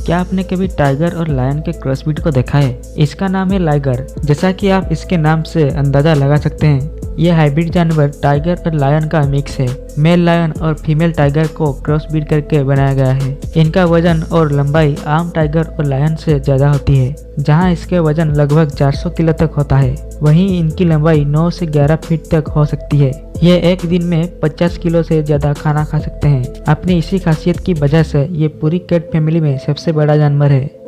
क्या आपने कभी टाइगर और लायन के क्रॉसब्रीड को देखा है? इसका नाम है लाइगर। जैसा कि आप इसके नाम से अंदाजा लगा सकते हैं, यह हाइब्रिड जानवर टाइगर और लायन का मिक्स है। मेल लायन और फीमेल टाइगर को क्रॉसब्रीड करके बनाया गया है। इनका वजन और लंबाई आम टाइगर और लायन से ज़्यादा होती है, जहां इसके वजन लगभग 400 किलो तक होता है। वहीं इनकी लंबाई 9 से 11 फीट तक हो सकती है। ये एक दिन में 50 किलो से ज़्यादा खाना खा सकते हैं। अपनी इसी खासियत की वजह से ये पूरी कैट फैमिली में सबसे बड़ा जानवर है।